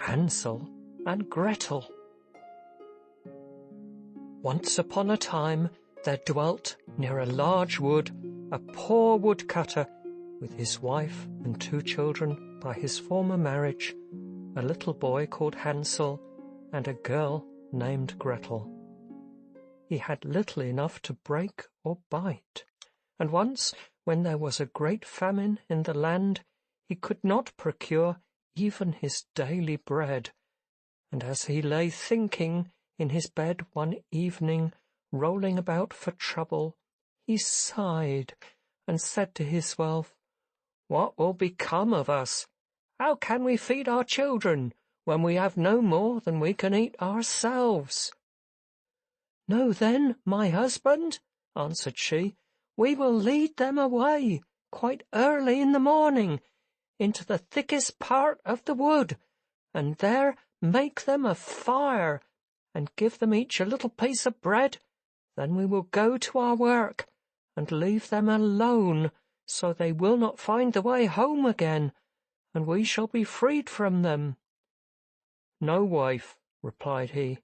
Hansel and Gretel. Once upon a time there dwelt near a large wood a poor woodcutter with his wife and 2 children by his former marriage, a little boy called Hansel and a girl named Gretel. He had little enough to break or bite, and once, when there was a great famine in the land, he could not procure even his daily bread, and as he lay thinking in his bed one evening, rolling about for trouble, he sighed and said to himself, "What will become of us? How can we feed our children when we have no more than we can eat ourselves?" "No, then, my husband," answered she, "we will lead them away quite early in the morning into the thickest part of the wood, and there make them a fire and give them each a little piece of bread. Then we will go to our work and leave them alone, so they will not find the way home again, and we shall be freed from them." "No, wife," replied he,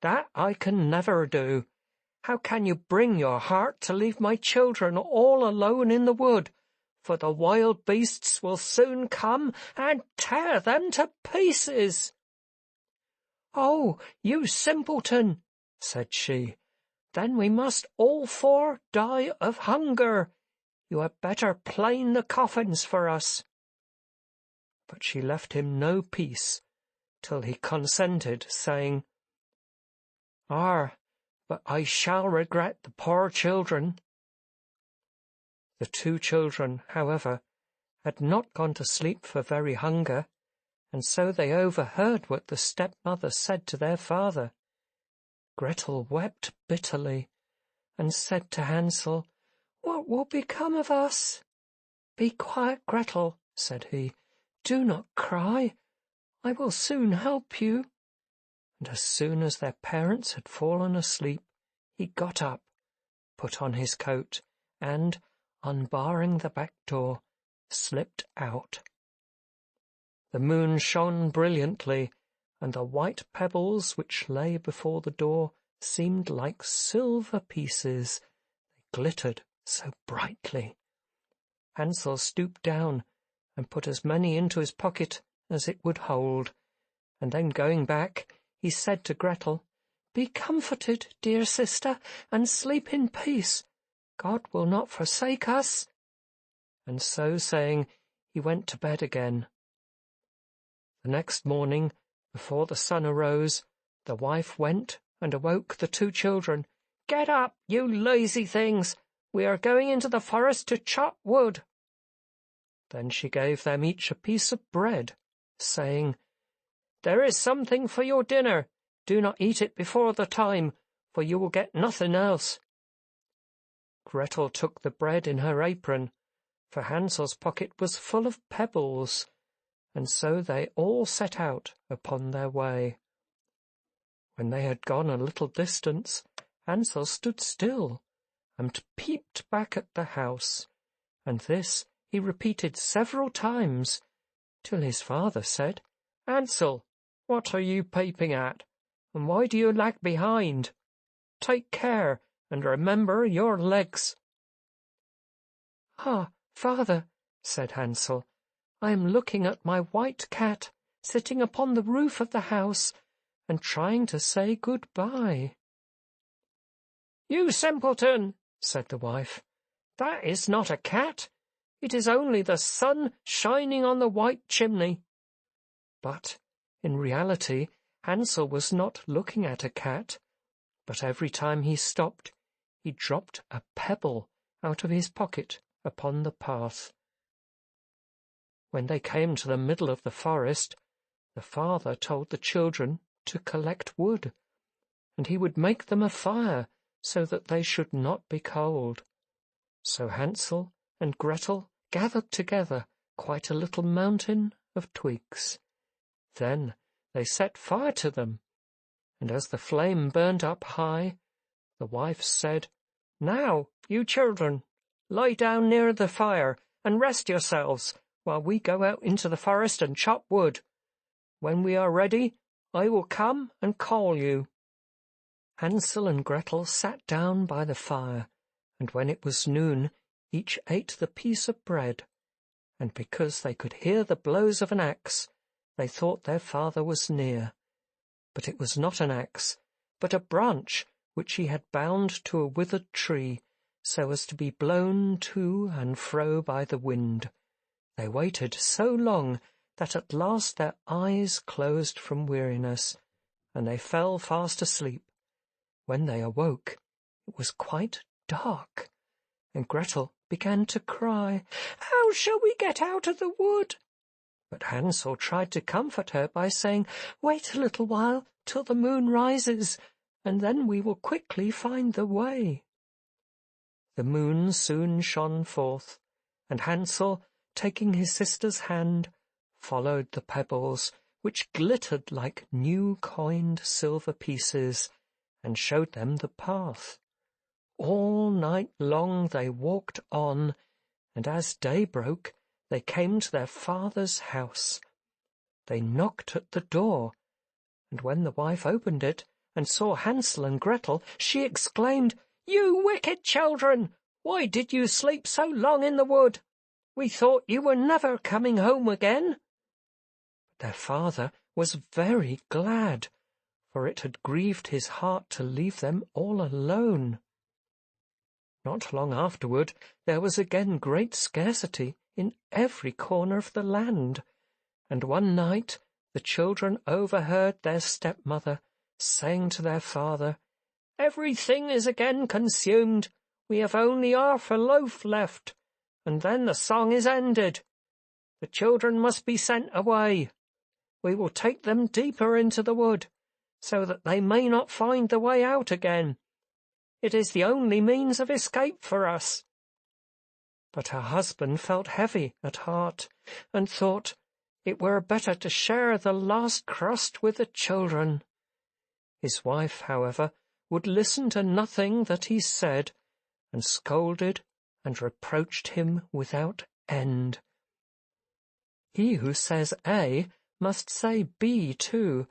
"that I can never do. How can you bring your heart to leave my children all alone in the wood? For the wild beasts will soon come and tear them to pieces." "Oh, you simpleton," said she, "then we must all 4 die of hunger. You had better plane the coffins for us." But she left him no peace till he consented, saying, but I shall regret the poor children." The 2 children, however, had not gone to sleep for very hunger, and so they overheard what the stepmother said to their father. Gretel wept bitterly, and said to Hansel, "What will become of us?" "Be quiet, Gretel," said he. "Do not cry. I will soon help you." And as soon as their parents had fallen asleep, he got up, put on his coat, and, unbarring the back door, slipped out. The moon shone brilliantly, and the white pebbles which lay before the door seemed like silver pieces. They glittered so brightly. Hansel stooped down and put as many into his pocket as it would hold, and then going back, he said to Gretel, "Be comforted, dear sister, and sleep in peace. God will not forsake us." And so saying, he went to bed again. The next morning, before the sun arose, the wife went and awoke the 2 children. "Get up, you lazy things! We are going into the forest to chop wood." Then she gave them each a piece of bread, saying, "There is something for your dinner. Do not eat it before the time, for you will get nothing else." Gretel took the bread in her apron, for Hansel's pocket was full of pebbles, and so they all set out upon their way. When they had gone a little distance, Hansel stood still and peeped back at the house, and this he repeated several times, till his father said, "Hansel, what are you peeping at, and why do you lag behind? Take care, and remember your legs." "Ah, father," said Hansel, "I am looking at my white cat sitting upon the roof of the house and trying to say good-bye." "You simpleton," said the wife, "that is not a cat. It is only the sun shining on the white chimney." But, in reality, Hansel was not looking at a cat, but every time he stopped, he dropped a pebble out of his pocket upon the path. When they came to the middle of the forest, the father told the children to collect wood, and he would make them a fire so that they should not be cold. So Hansel and Gretel gathered together quite a little mountain of twigs. Then they set fire to them, and as the flame burned up high, the wife said, "Now, you children, lie down near the fire and rest yourselves while we go out into the forest and chop wood. When we are ready, I will come and call you." Hansel and Gretel sat down by the fire, and when it was noon, each ate the piece of bread, and because they could hear the blows of an axe, they thought their father was near. But it was not an axe, but a branch which he had bound to a withered tree, so as to be blown to and fro by the wind. They waited so long that at last their eyes closed from weariness, and they fell fast asleep. When they awoke, it was quite dark, and Gretel began to cry, "How shall we get out of the wood?" But Hansel tried to comfort her by saying, "Wait a little while till the moon rises, and then we will quickly find the way." The moon soon shone forth, and Hansel, taking his sister's hand, followed the pebbles, which glittered like new-coined silver pieces, and showed them the path. All night long they walked on, and as day broke, they came to their father's house. They knocked at the door, and when the wife opened it and saw Hansel and Gretel, she exclaimed, "You wicked children! Why did you sleep so long in the wood? We thought you were never coming home again." But their father was very glad, for it had grieved his heart to leave them all alone. Not long afterward, there was again great scarcity in every corner of the land, and one night the children overheard their stepmother saying to their father, "Everything is again consumed. We have only half a loaf left, and then the song is ended. The children must be sent away. We will take them deeper into the wood, so that they may not find the way out again. It is the only means of escape for us." But her husband felt heavy at heart, and thought it were better to share the last crust with the children. His wife, however, would listen to nothing that he said, and scolded and reproached him without end. He who says A must say B too,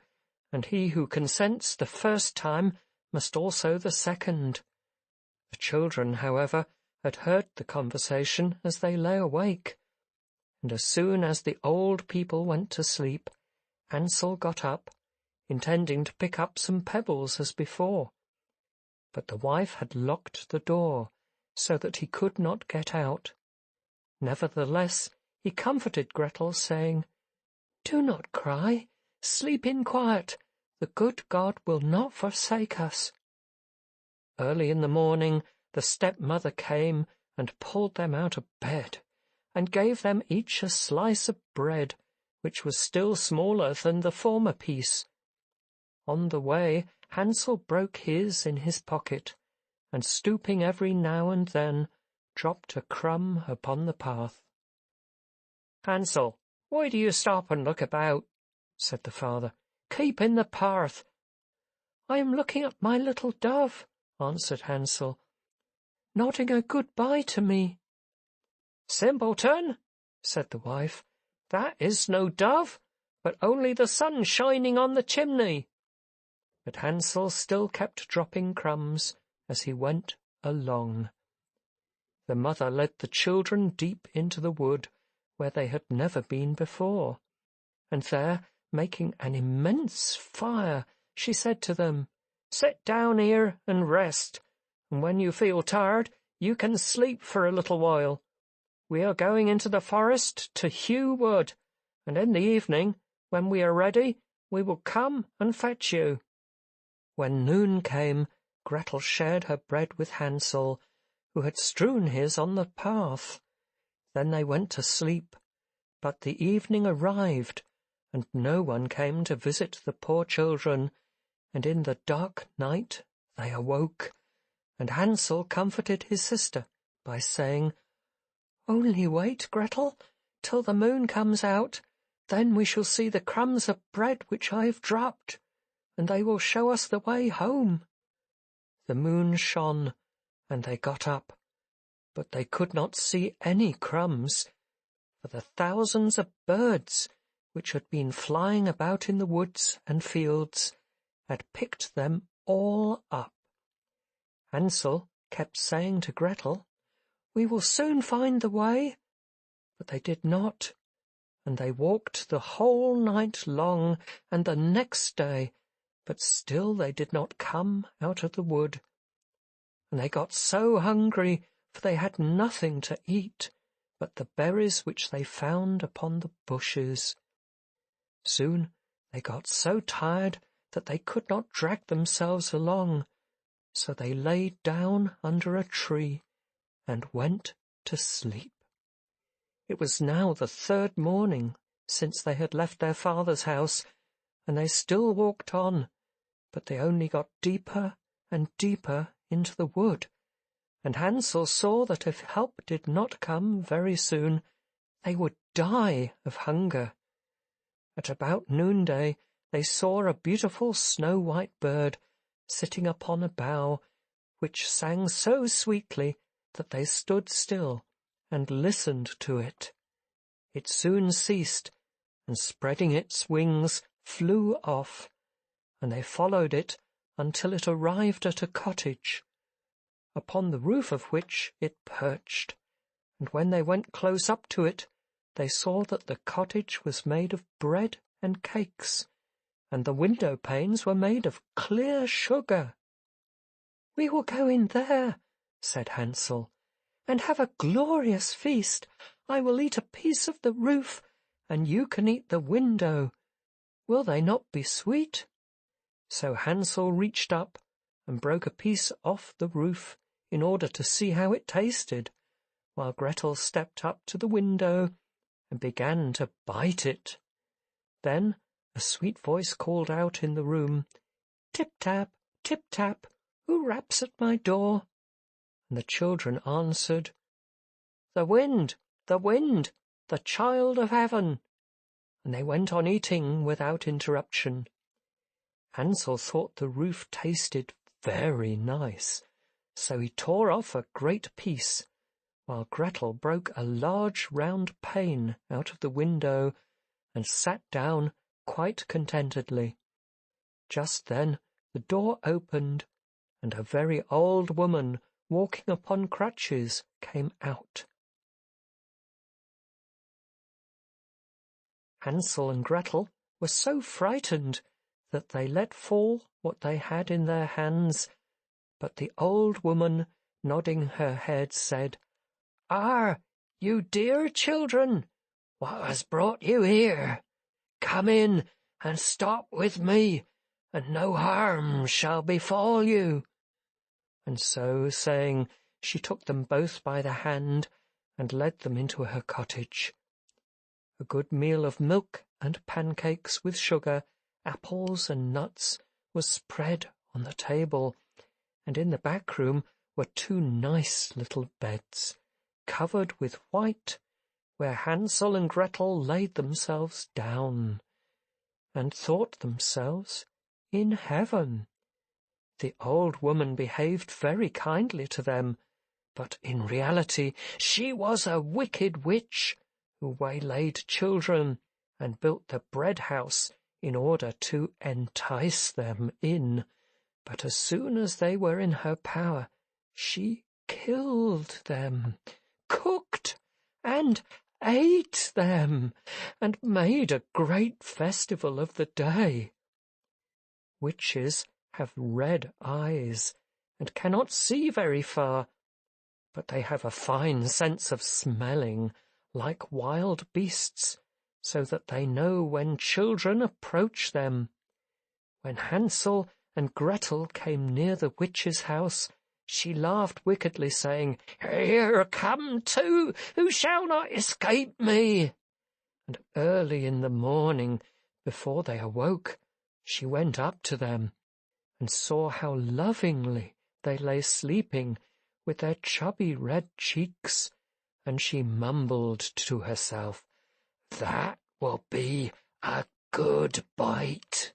and he who consents the first time must also the second. The children, however, had heard the conversation as they lay awake, and as soon as the old people went to sleep, Hansel got up, intending to pick up some pebbles as before. But the wife had locked the door, so that he could not get out. Nevertheless, he comforted Gretel, saying, "Do not cry, sleep in quiet. The good God will not forsake us." Early in the morning, the stepmother came and pulled them out of bed, and gave them each a slice of bread, which was still smaller than the former piece. On the way, Hansel broke his in his pocket, and stooping every now and then, dropped a crumb upon the path. "Hansel, why do you stop and look about?" said the father. "Keep in the path." "I am looking at my little dove," answered Hansel, "nodding a good-bye to me." "Simpleton," said the wife, "that is no dove, but only the sun shining on the chimney." But Hansel still kept dropping crumbs as he went along. The mother led the children deep into the wood, where they had never been before, and there, making an immense fire, she said to them, "Sit down here and rest, and when you feel tired, you can sleep for a little while. We are going into the forest to hew wood, and in the evening, when we are ready, we will come and fetch you." When noon came, Gretel shared her bread with Hansel, who had strewn his on the path. Then they went to sleep, but the evening arrived, and no one came to visit the poor children, and in the dark night they awoke, and Hansel comforted his sister by saying, "Only wait, Gretel, till the moon comes out, then we shall see the crumbs of bread which I have dropped, and they will show us the way home." The moon shone, and they got up, but they could not see any crumbs, for the thousands of birds which had been flying about in the woods and fields, had picked them all up. Hansel kept saying to Gretel, "We will soon find the way," but they did not, and they walked the whole night long and the next day, but still they did not come out of the wood. And they got so hungry, for they had nothing to eat but the berries which they found upon the bushes. Soon they got so tired that they could not drag themselves along, so they lay down under a tree and went to sleep. It was now the 3rd morning since they had left their father's house, and they still walked on, but they only got deeper and deeper into the wood, and Hansel saw that if help did not come very soon, they would die of hunger. At about noonday they saw a beautiful snow-white bird sitting upon a bough, which sang so sweetly that they stood still and listened to it. It soon ceased, and spreading its wings flew off, and they followed it until it arrived at a cottage, upon the roof of which it perched, and when they went close up to it, they saw that the cottage was made of bread and cakes, and the window panes were made of clear sugar. "We will go in there," said Hansel, "and have a glorious feast. I will eat a piece of the roof, and you can eat the window. Will they not be sweet?" So Hansel reached up and broke a piece off the roof in order to see how it tasted, while Gretel stepped up to the window and began to bite it. Then a sweet voice called out in the room, "Tip-tap, tip-tap, who raps at my door?" And the children answered, "The wind, the wind, the child of heaven." And they went on eating without interruption. Hansel thought the roof tasted very nice, so he tore off a great piece, while Gretel broke a large round pane out of the window and sat down quite contentedly. Just then the door opened, and a very old woman walking upon crutches came out. Hansel and Gretel were so frightened that they let fall what they had in their hands, but the old woman, nodding her head, said, "Ah, you dear children, what has brought you here? Come in and stop with me, and no harm shall befall you." And so saying, she took them both by the hand and led them into her cottage. A good meal of milk and pancakes with sugar, apples and nuts was spread on the table, and in the back room were 2 nice little beds, covered with white, where Hansel and Gretel laid themselves down, and thought themselves in heaven. The old woman behaved very kindly to them, but in reality she was a wicked witch, who waylaid children and built the bread house in order to entice them in. But as soon as they were in her power, she killed them, cooked and ate them, and made a great festival of the day. Witches have red eyes and cannot see very far, but they have a fine sense of smelling, like wild beasts, so that they know when children approach them. When Hansel and Gretel came near the witch's house, she laughed wickedly, saying, "Here come 2 who shall not escape me." And early in the morning, before they awoke, she went up to them and saw how lovingly they lay sleeping with their chubby red cheeks, and she mumbled to herself, "That will be a good bite."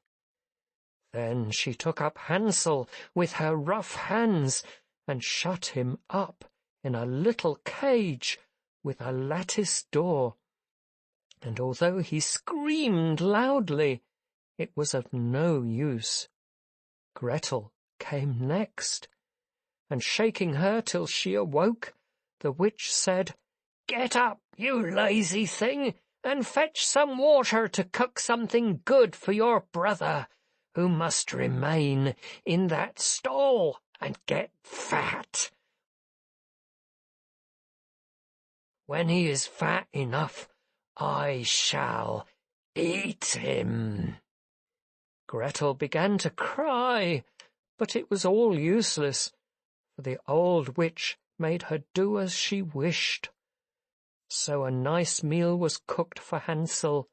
Then she took up Hansel with her rough hands and shut him up in a little cage with a lattice door. and although he screamed loudly, it was of no use. Gretel came next, and shaking her till she awoke, the witch said, "Get up, you lazy thing, and fetch some water to cook something good for your brother, who must remain in that stall and get fat. When he is fat enough, I shall eat him." Gretel began to cry, but it was all useless, for the old witch made her do as she wished. So a nice meal was cooked for Hansel,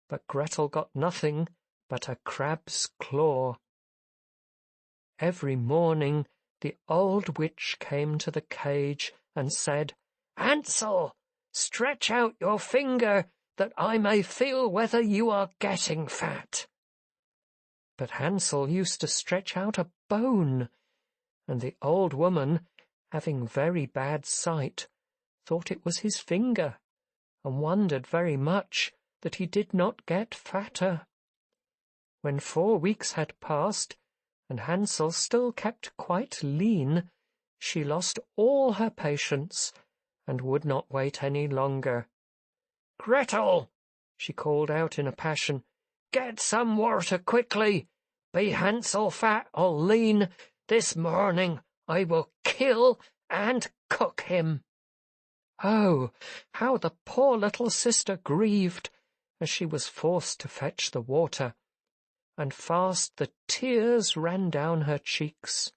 but Gretel got nothing but a crab's claw. Every morning the old witch came to the cage and said, "Hansel, stretch out your finger that I may feel whether you are getting fat." But Hansel used to stretch out a bone, and the old woman, having very bad sight, thought it was his finger, and wondered very much that he did not get fatter. When 4 weeks had passed, and Hansel still kept quite lean, she lost all her patience, and would not wait any longer. "Gretel," she called out in a passion, "get some water quickly. Be Hansel fat or lean, this morning I will kill and cook him." Oh, how the poor little sister grieved as she was forced to fetch the water, and fast the tears ran down her cheeks.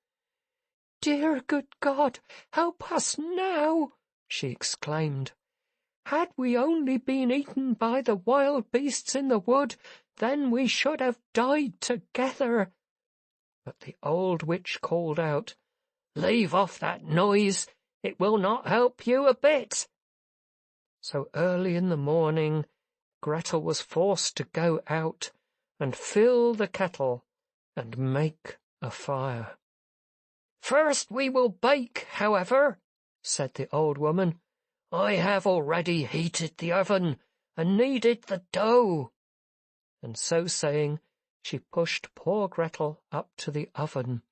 "Dear good God, help us now!" she exclaimed. "Had we only been eaten by the wild beasts in the wood, then we should have died together." But the old witch called out, "Leave off that noise, it will not help you a bit." So early in the morning, Gretel was forced to go out and fill the kettle and make a fire. "First we will bake, however," said the old woman. "I have already heated the oven and kneaded the dough." And so saying, she pushed poor Gretel up to the oven,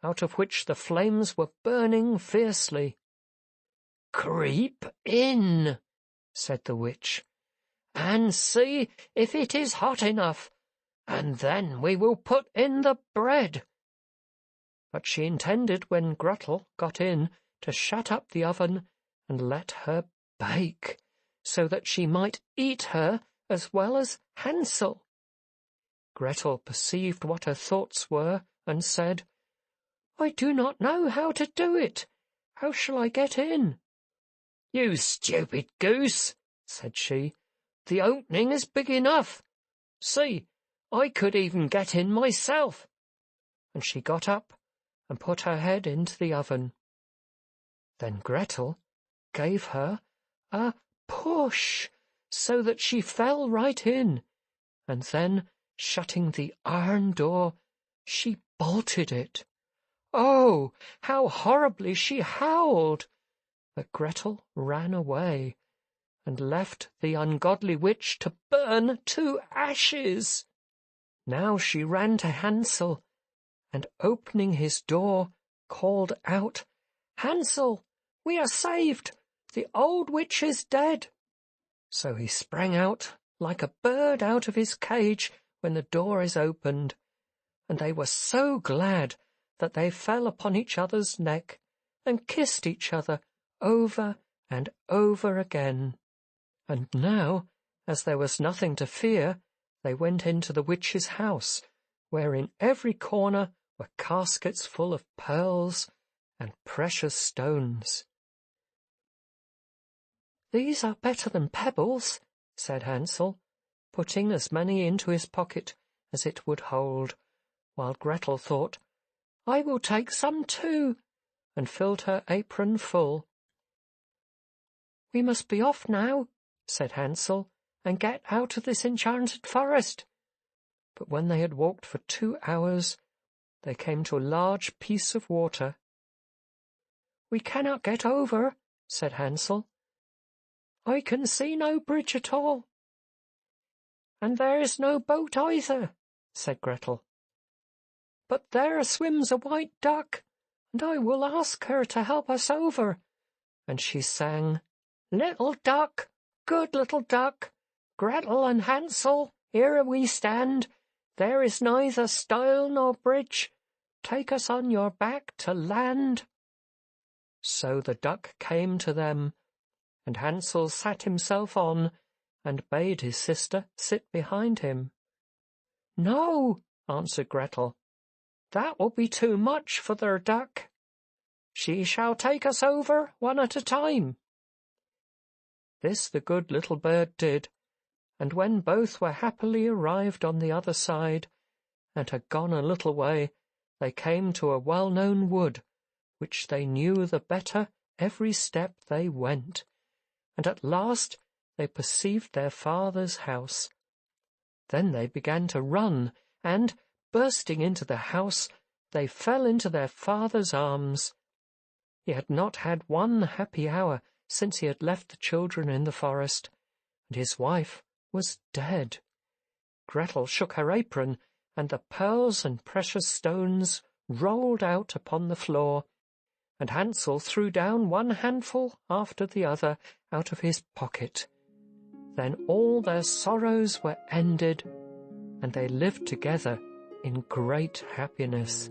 out of which the flames were burning fiercely. "Creep in," said the witch, "and see if it is hot enough, and then we will put in the bread." But she intended, when Gretel got in, to shut up the oven and let her bake, so that she might eat her as well as Hansel. Gretel perceived what her thoughts were, and said, "I do not know how to do it. How shall I get in?" "You stupid goose," said she, "the opening is big enough. See, I could even get in myself." And she got up and put her head into the oven. Then Gretel gave her a push, so that she fell right in, and then, shutting the iron door, she bolted it. Oh, how horribly she howled! But Gretel ran away, and left the ungodly witch to burn to ashes. Now she ran to Hansel, and opening his door, called out, "Hansel, we are saved! The old witch is dead." So he sprang out like a bird out of his cage when the door is opened, and they were so glad that they fell upon each other's neck and kissed each other over and over again. And now, as there was nothing to fear, they went into the witch's house, where in every corner were caskets full of pearls and precious stones. "These are better than pebbles," said Hansel, putting as many into his pocket as it would hold, while Gretel thought, "I will take some too," and filled her apron full. "We must be off now," said Hansel, "and get out of this enchanted forest." But when they had walked for 2 hours, they came to a large piece of water. "We cannot get over," said Hansel. "I can see no bridge at all," "And there is no boat either," said Gretel. "But there swims a white duck, and I will ask her to help us over." And she sang, "Little duck, good little duck, Gretel and Hansel, here we stand. There is neither stile nor bridge. Take us on your back to land." So the duck came to them, and Hansel sat himself on, and bade his sister sit behind him. "No," answered Gretel, "that will be too much for their duck. She shall take us over one at a time." This the good little bird did, and when both were happily arrived on the other side, and had gone a little way, they came to a well-known wood, which they knew the better every step they went, and at last they perceived their father's house. Then they began to run, and, bursting into the house, they fell into their father's arms. He had not had one happy hour since he had left the children in the forest, and his wife was dead. Gretel shook her apron, and the pearls and precious stones rolled out upon the floor, and Hansel threw down one handful after the other out of his pocket. Then all their sorrows were ended, and they lived together in great happiness.